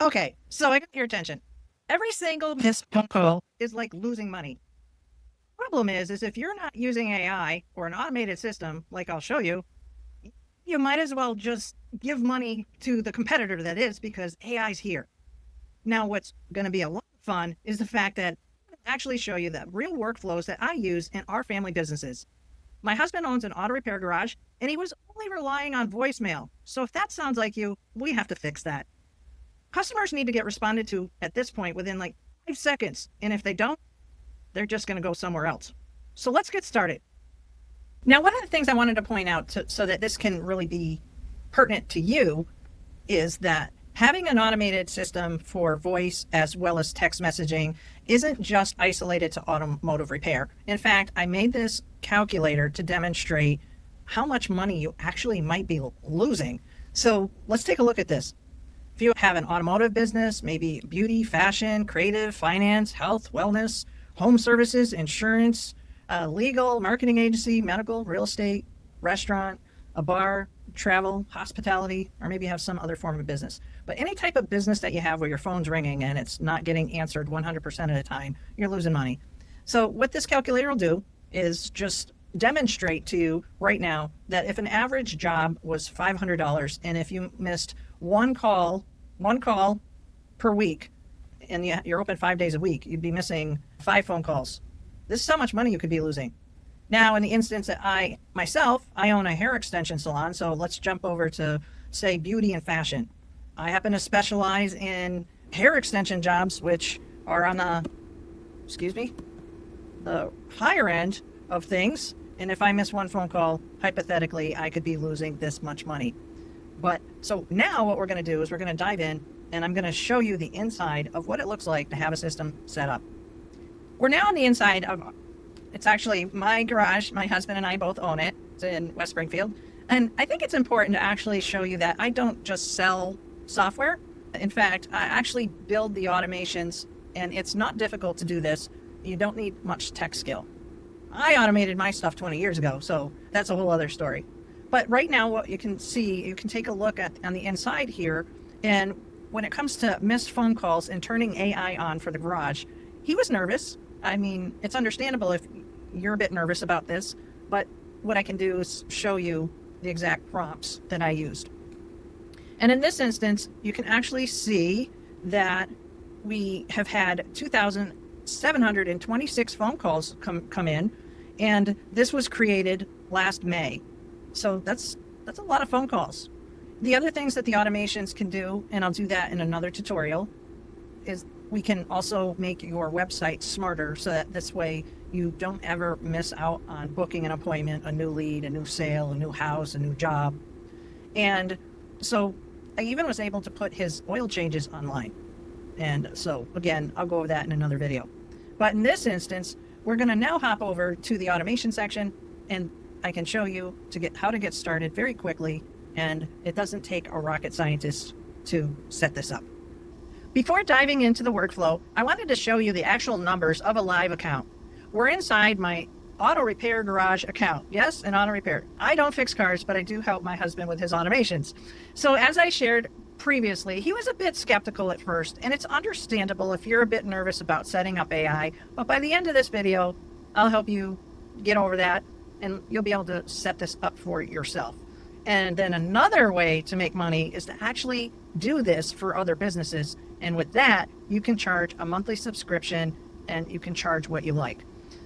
Okay, so I got your attention. Every single missed phone call is like losing money. Problem is if you're not using AI or an automated system, like I'll show you, you might as well just give money to the competitor that is, because AI's here. Now, what's going to be a lot of fun is the fact that I actually show you the real workflows that I use in our family businesses. My husband owns an auto repair garage, and he was only relying on voicemail. So if that sounds like you, we have to fix that. Customers need to get responded to at this point within like 5 seconds. And if they don't, they're just going to go somewhere else. So let's get started. Now, one of the things I wanted to point out so that this can really be pertinent to you is that having an automated system for voice as well as text messaging isn't just isolated to automotive repair. In fact, I made this calculator to demonstrate how much money you actually might be losing. So let's take a look at this. If you have an automotive business, maybe beauty, fashion, creative, finance, health, wellness, home services, insurance, legal, marketing agency, medical, real estate, restaurant, a bar, travel, hospitality, or maybe you have some other form of business. But any type of business that you have where your phone's ringing and it's not getting answered 100% of the time, you're losing money. So what this calculator will do is just demonstrate to you right now that if an average job was $500 and if you missed one call per week, and you're open 5 days a week, you'd be missing 5 phone calls. This is how much money you could be losing. Now, in the instance that I own a hair extension salon, so let's jump over to, say, beauty and fashion. I happen to specialize in hair extension jobs, which are on the higher end of things. And if I miss one phone call, hypothetically, I could be losing this much money. But so now what we're going to do is we're going to dive in, and I'm going to show you the inside of what it looks like to have a system set up. We're now on the inside of, it's actually my garage. My husband and I both own it. It's in West Springfield. And I think it's important to actually show you that I don't just sell software. In fact, I actually build the automations, and it's not difficult to do this. You don't need much tech skill. I automated my stuff 20 years ago, so that's a whole other story. But right now, what you can see, you can take a look at on the inside here. And when it comes to missed phone calls and turning AI on for the garage, he was nervous. I mean, it's understandable if you're a bit nervous about this, but what I can do is show you the exact prompts that I used. And in this instance, you can actually see that we have had 2,726 phone calls come in, and this was created last May. So that's a lot of phone calls. The other things that the automations can do, and I'll do that in another tutorial, is we can also make your website smarter so that this way you don't ever miss out on booking an appointment, a new lead, a new sale, a new house, a new job. And so I even was able to put his oil changes online. And so again, I'll go over that in another video. But in this instance, we're going to now hop over to the automation section, and I can show you how to get started very quickly. And it doesn't take a rocket scientist to set this up. Before diving into the workflow, I wanted to show you the actual numbers of a live account. We're inside my auto repair garage account. Yes, an auto repair. I don't fix cars, but I do help my husband with his automations. So as I shared previously, he was a bit skeptical at first, and it's understandable if you're a bit nervous about setting up AI. But by the end of this video, I'll help you get over that, and you'll be able to set this up for yourself. And then another way to make money is to actually do this for other businesses. And with that, you can charge a monthly subscription, and you can charge what you like.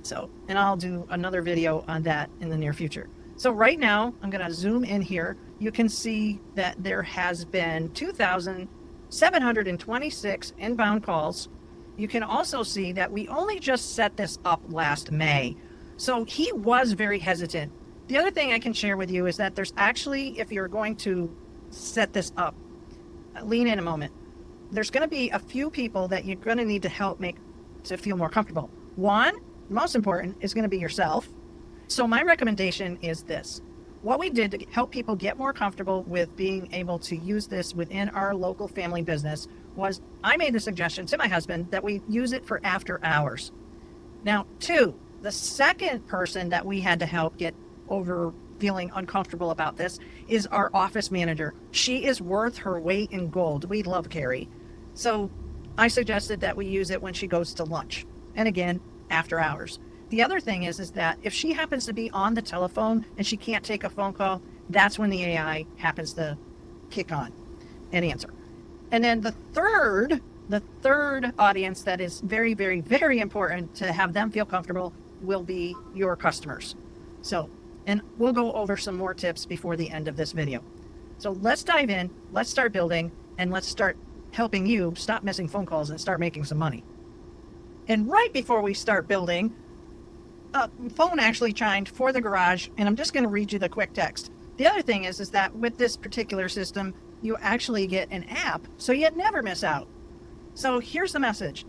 So, and I'll do another video on that in the near future. So right now, I'm going to zoom in here. You can see that there has been 2,726 inbound calls. You can also see that we only just set this up last May. So he was very hesitant. The other thing I can share with you is that there's actually, if you're going to set this up, lean in a moment. There's going to be a few people that you're going to need to help make to feel more comfortable. One, most important, is going to be yourself. So my recommendation is this. What we did to help people get more comfortable with being able to use this within our local family business was I made the suggestion to my husband that we use it for after hours. Now, two, the second person that we had to help get over feeling uncomfortable about this is our office manager. She is worth her weight in gold. We love Carrie. So I suggested that we use it when she goes to lunch, and again, after hours. The other thing is that if she happens to be on the telephone and she can't take a phone call, that's when the AI happens to kick on and answer. And then the third audience that is very, very, very important to have them feel comfortable will be your customers. So, and we'll go over some more tips before the end of this video. So let's dive in, let's start building, and let's start helping you stop missing phone calls and start making some money. And right before we start building, a phone actually chimed for the garage, and I'm just going to read you the quick text. The other thing is that with this particular system, you actually get an app, so you never miss out. So here's the message.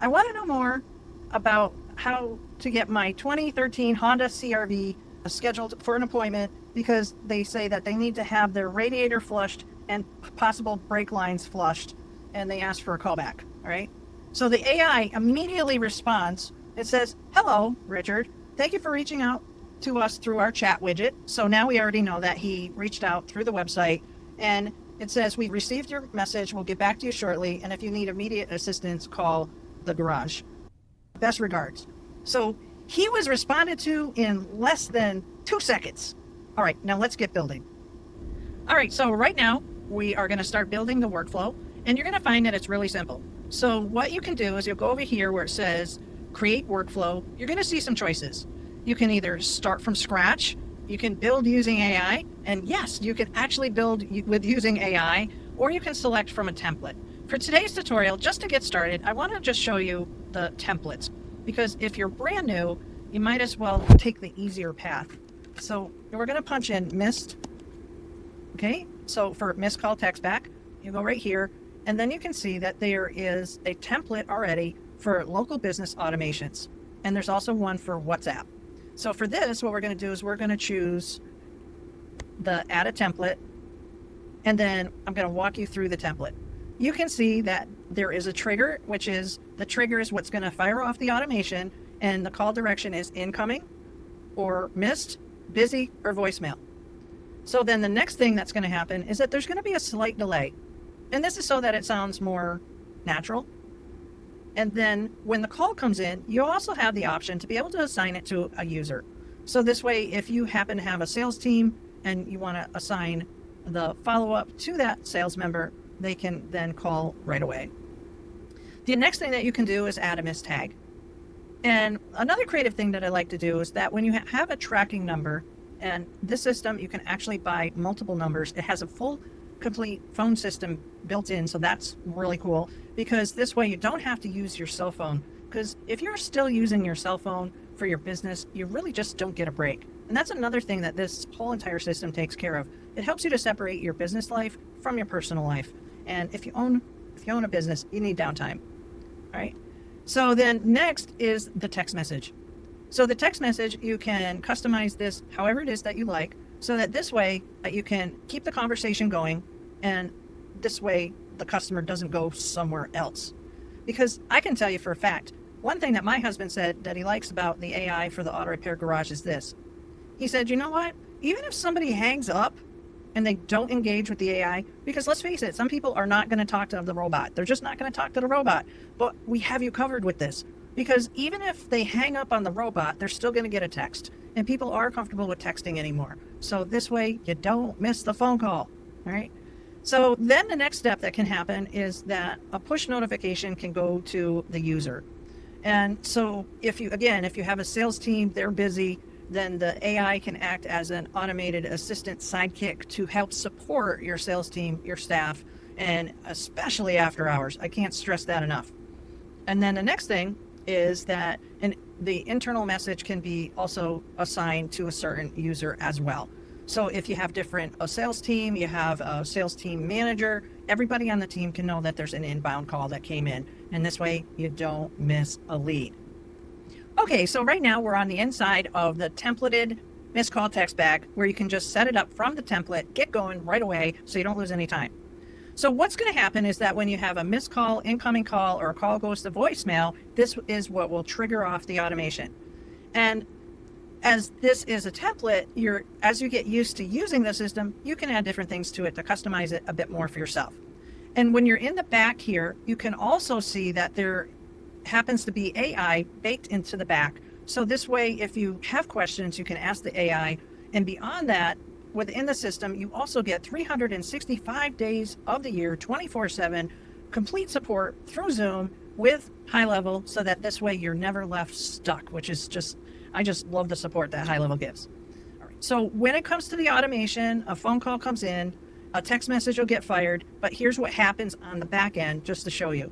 I want to know more about how to get my 2013 Honda CR-V scheduled for an appointment, because they say that they need to have their radiator flushed and possible brake lines flushed, and they ask for a callback. All right. So the AI immediately responds. It says, "Hello, Richard. Thank you for reaching out to us through our chat widget." So now we already know that he reached out through the website, and it says, "We received your message. We'll get back to you shortly. And if you need immediate assistance, call the garage. Best regards." So he was responded to in less than 2 seconds. All right, now let's get building. All right, so right now we are going to start building the workflow, and you're going to find that it's really simple. So what you can do is you'll go over here where it says create workflow. You're going to see some choices. You can either start from scratch, you can build using AI, and yes, you can actually build with using AI, or you can select from a template. For today's tutorial, just to get started, I want to just show you the templates, because if you're brand new, you might as well take the easier path. So we're going to punch in missed. Okay, so for missed call text back, you go right here, and then you can see that there is a template already for local business automations. And there's also one for WhatsApp. So for this, what we're going to do is we're going to choose the add a template, and then I'm going to walk you through the template. You can see that there is a trigger, which is the trigger is what's going to fire off the automation, and the call direction is incoming or missed, busy, or voicemail. So then the next thing that's going to happen is that there's going to be a slight delay. And this is so that it sounds more natural. And then when the call comes in, you also have the option to be able to assign it to a user. So this way, if you happen to have a sales team and you want to assign the follow-up to that sales member, they can then call right away. The next thing that you can do is add a missed tag. And another creative thing that I like to do is that when you have a tracking number, and this system, you can actually buy multiple numbers. It has a full, complete phone system built in, so that's really cool, because this way you don't have to use your cell phone. Because if you're still using your cell phone for your business, you really just don't get a break. And that's another thing that this whole entire system takes care of. It helps you to separate your business life from your personal life. And if you own a business, you need downtime. All right. So then next is the text message. So the text message, you can customize this however it is that you like, so that this way you can keep the conversation going, and this way the customer doesn't go somewhere else. Because I can tell you for a fact, one thing that my husband said that he likes about the AI for the auto repair garage is this. He said, you know what? Even if somebody hangs up and they don't engage with the AI, because let's face it, some people are not going to talk to the robot. They're just not going to talk to the robot. But we have you covered with this. Because even if they hang up on the robot, they're still going to get a text. And people are comfortable with texting anymore. So this way, you don't miss the phone call. All right. So then the next step that can happen is that a push notification can go to the user. And so if you have a sales team, they're busy, then the AI can act as an automated assistant sidekick to help support your sales team, your staff, and especially after hours. I can't stress that enough. And then the next thing is that the internal message can be also assigned to a certain user as well. So if you have a sales team, you have a sales team manager, everybody on the team can know that there's an inbound call that came in. And this way you don't miss a lead. Okay, so right now we're on the inside of the templated missed call text back, where you can just set it up from the template, get going right away so you don't lose any time. So what's going to happen is that when you have a missed call, incoming call, or a call goes to voicemail, this is what will trigger off the automation. And as this is a template, as you get used to using the system, you can add different things to it to customize it a bit more for yourself. And when you're in the back here, you can also see that there happens to be AI baked into the back. So this way, if you have questions, you can ask the AI. And beyond that, within the system, you also get 365 days of the year, 24/7, complete support through Zoom with HighLevel, so that this way you're never left stuck, which is just, I just love the support that HighLevel gives. All right. So when it comes to the automation, a phone call comes in, a text message will get fired, but here's what happens on the back end just to show you.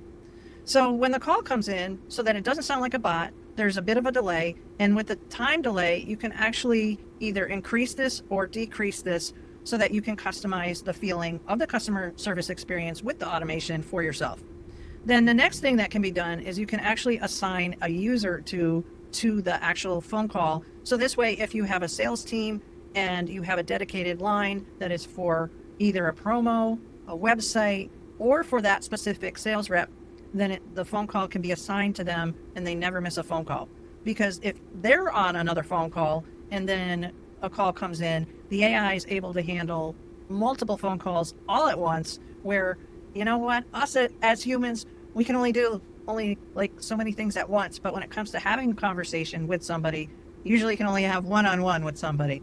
So when the call comes in, so that it doesn't sound like a bot, there's a bit of a delay. And with the time delay, you can actually either increase this or decrease this so that you can customize the feeling of the customer service experience with the automation for yourself. Then the next thing that can be done is you can actually assign a user to the actual phone call. So this way, if you have a sales team and you have a dedicated line that is for either a promo, a website, or for that specific sales rep, then the phone call can be assigned to them and they never miss a phone call. Because if they're on another phone call and then a call comes in, the AI is able to handle multiple phone calls all at once, where, you know what, us as humans, we can only do like so many things at once. But when it comes to having a conversation with somebody, usually you can only have one-on-one with somebody.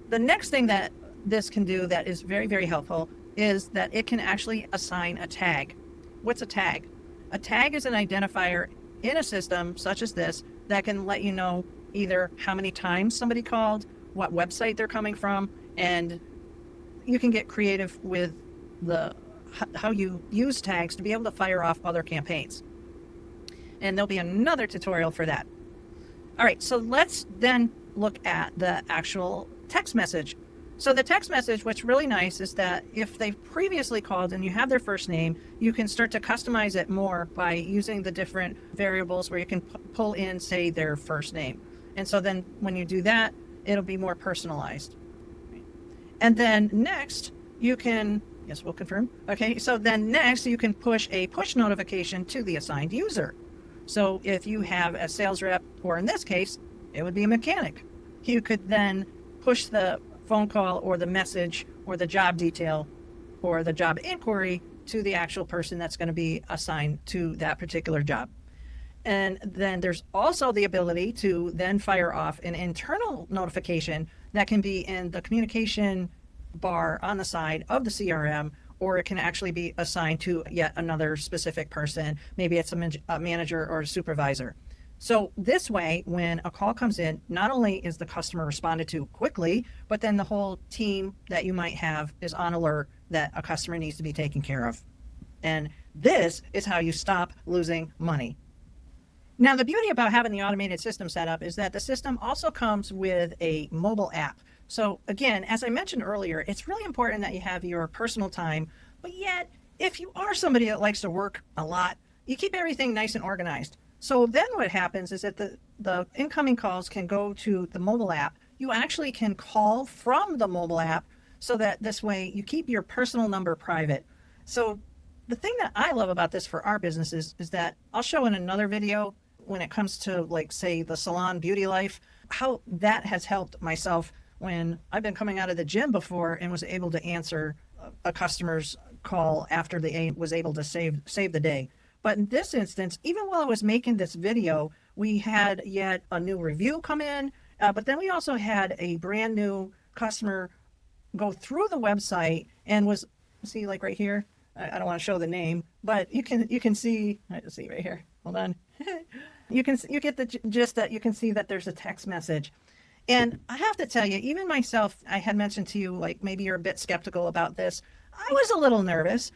The next thing that this can do that is very, very helpful is that it can actually assign a tag. What's a tag? A tag is an identifier in a system such as this that can let you know either how many times somebody called, what website they're coming from, and you can get creative with how you use tags to be able to fire off other campaigns. And there'll be another tutorial for that. All right, so let's then look at the actual text message. So the text message, what's really nice is that if they've previously called and you have their first name, you can start to customize it more by using the different variables where you can pull in, say, their first name. And so then when you do that, it'll be more personalized. And then next, you can, yes, we'll confirm. Okay, so then next you can push a push notification to the assigned user. So if you have a sales rep, or in this case, it would be a mechanic, you could then push the phone call or the message or the job detail or the job inquiry to the actual person that's going to be assigned to that particular job. And then there's also the ability to then fire off an internal notification that can be in the communication bar on the side of the CRM, or it can actually be assigned to yet another specific person. Maybe it's a manager or a supervisor. So this way, when a call comes in, not only is the customer responded to quickly, but then the whole team that you might have is on alert that a customer needs to be taken care of. And this is how you stop losing money. Now, the beauty about having the automated system set up is that the system also comes with a mobile app. So again, as I mentioned earlier, it's really important that you have your personal time, but yet if you are somebody that likes to work a lot, you keep everything nice and organized. So then what happens is that the incoming calls can go to the mobile app. You actually can call from the mobile app so that this way you keep your personal number private. So the thing that I love about this for our businesses is that I'll show in another video when it comes to, like, say, the salon beauty life, how that has helped myself when I've been coming out of the gym before and was able to answer a customer's call after they was able to save the day. But in this instance, even while I was making this video, we had yet a new review come in, but then we also had a brand new customer go through the website and was, see, like right here, I don't want to show the name, but you can see, let's see right here, hold on. You get the gist that you can see that there's a text message. And I have to tell you, even myself, I had mentioned to you, like, maybe you're a bit skeptical about this. I was a little nervous.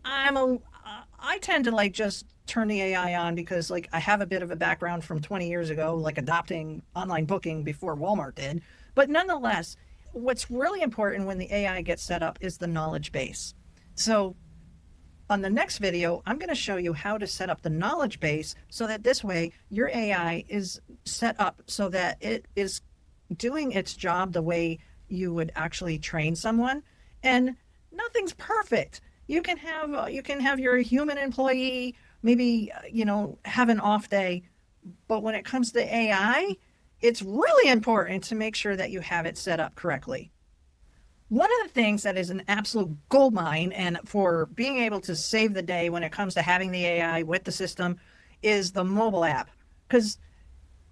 I tend to, like, just turn the AI on because, like, I have a bit of a background from 20 years ago, like adopting online booking before Walmart did. But nonetheless, what's really important when the AI gets set up is the knowledge base. So on the next video, I'm going to show you how to set up the knowledge base so that this way your AI is set up so that it is doing its job the way you would actually train someone. And nothing's perfect. You can have your human employee maybe, have an off day, but when it comes to AI, it's really important to make sure that you have it set up correctly. One of the things that is an absolute goldmine and for being able to save the day when it comes to having the AI with the system is the mobile app. Because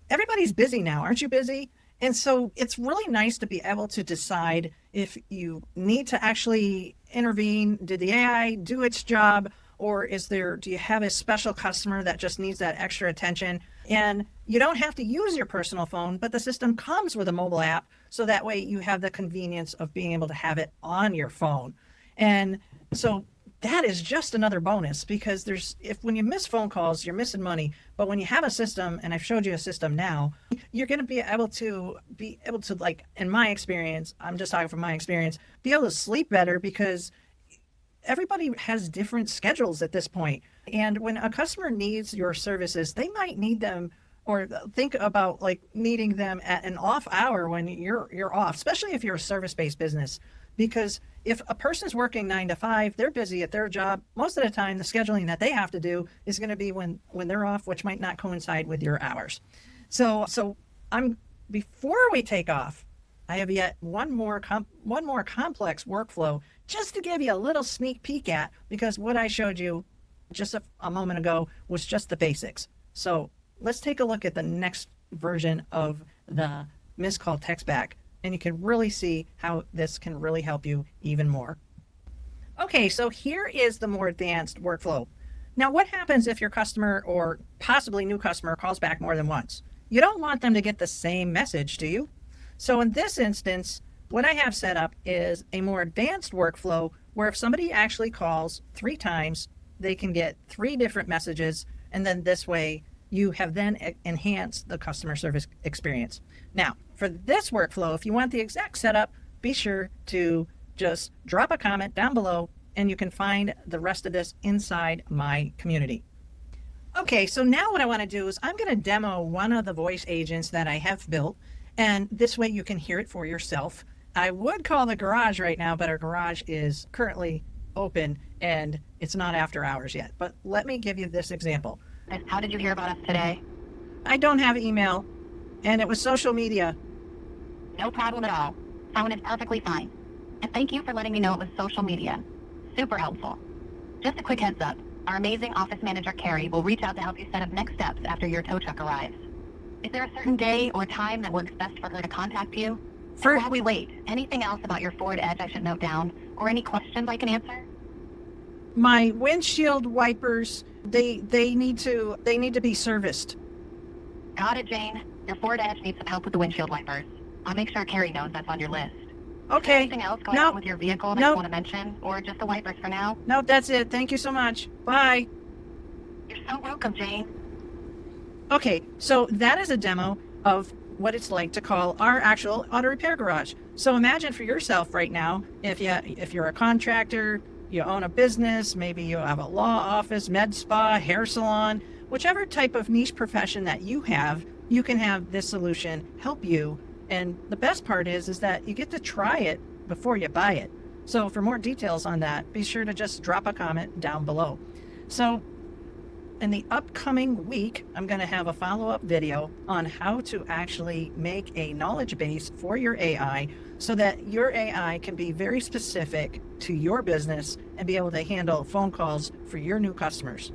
everybody's busy now. Aren't you busy? And so it's really nice to be able to decide if you need to actually intervene. Did the AI do its job? Or do you have a special customer that just needs that extra attention? And you don't have to use your personal phone, but the system comes with a mobile app. So that way you have the convenience of being able to have it on your phone. And so that is just another bonus because when you miss phone calls, you're missing money. But when you have a system, and I've showed you a system now, you're going to be able to like, in my experience, I'm just talking from my experience, be able to sleep better because everybody has different schedules at this point. And when a customer needs your services, they might need them or think about like needing them at an off hour when you're off, especially if you're a service-based business. Because if a person's working 9 to 5, they're busy at their job. Most of the time, the scheduling that they have to do is going to be when they're off, which might not coincide with your hours. So before we take off, I have yet one more complex workflow just to give you a little sneak peek at, because what I showed you just a moment ago was just the basics. So let's take a look at the next version of the missed call text back, and you can really see how this can really help you even more. Okay, so here is the more advanced workflow. Now, what happens if your customer or possibly new customer calls back more than once? You don't want them to get the same message, do you? So in this instance, what I have set up is a more advanced workflow where if somebody actually calls 3 times, they can get 3 different messages. And then this way you have then enhanced the customer service experience. Now, for this workflow, if you want the exact setup, be sure to just drop a comment down below and you can find the rest of this inside my community. Okay, so now what I want to do is I'm going to demo one of the voice agents that I have built, and this way you can hear it for yourself. I would call the garage right now, but our garage is currently open and it's not after hours yet. But let me give you this example. How did you hear about us today? I don't have email, and it was social media. No problem at all. Phone is perfectly fine. And thank you for letting me know it was social media. Super helpful. Just a quick heads up. Our amazing office manager, Carrie, will reach out to help you set up next steps after your tow truck arrives. Is there a certain day or time that works best for her to contact you? While we wait, anything else about your Ford Edge I should note down, or any questions I can answer? My windshield wipers, they need to be serviced. Got it, Jane. Your Ford Edge needs some help with the windshield wipers. I'll make sure Carrie knows that's on your list. Okay. Anything else going on with your vehicle that you want to mention, or just the wipers for now? No, that's it. Thank you so much. Bye. You're so welcome, Jane. Okay, so that is a demo of what it's like to call our actual auto repair garage. So imagine for yourself right now, if you're a contractor, you own a business, maybe you have a law office, med spa, hair salon, whichever type of niche profession that you have, you can have this solution help you. And the best part is that you get to try it before you buy it. So for more details on that, be sure to just drop a comment down below. So in the upcoming week, I'm going to have a follow-up video on how to actually make a knowledge base for your AI so that your AI can be very specific to your business and be able to handle phone calls for your new customers.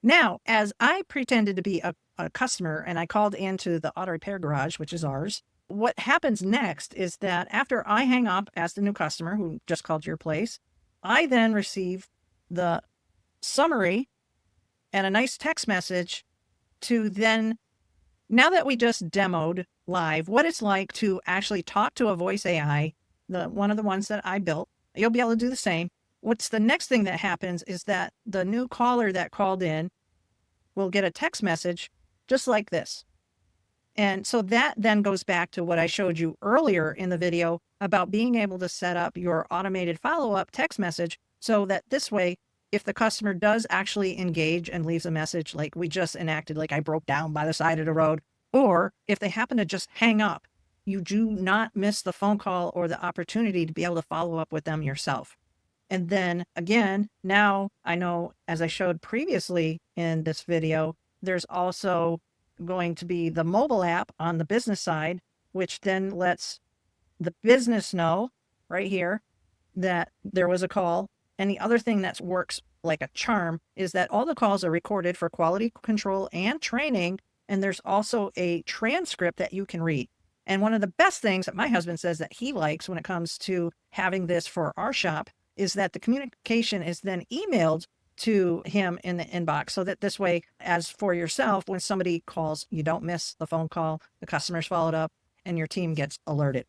Now, as I pretended to be a customer and I called into the auto repair garage, which is ours, what happens next is that after I hang up as the new customer who just called your place, I then receive the summary and a nice text message to then, now that we just demoed live what it's like to actually talk to a voice AI, one of the ones that I built, you'll be able to do the same. What's the next thing that happens is that the new caller that called in will get a text message just like this. And so that then goes back to what I showed you earlier in the video about being able to set up your automated follow-up text message so that this way, if the customer does actually engage and leaves a message like we just enacted, like I broke down by the side of the road, or if they happen to just hang up, you do not miss the phone call or the opportunity to be able to follow up with them yourself. And then again, now I know, as I showed previously in this video, there's also going to be the mobile app on the business side, which then lets the business know right here that there was a call. And the other thing that works like a charm is that all the calls are recorded for quality control and training. And there's also a transcript that you can read. And one of the best things that my husband says that he likes when it comes to having this for our shop is that the communication is then emailed to him in the inbox, so that this way, as for yourself, when somebody calls, you don't miss the phone call, the customer's followed up, and your team gets alerted.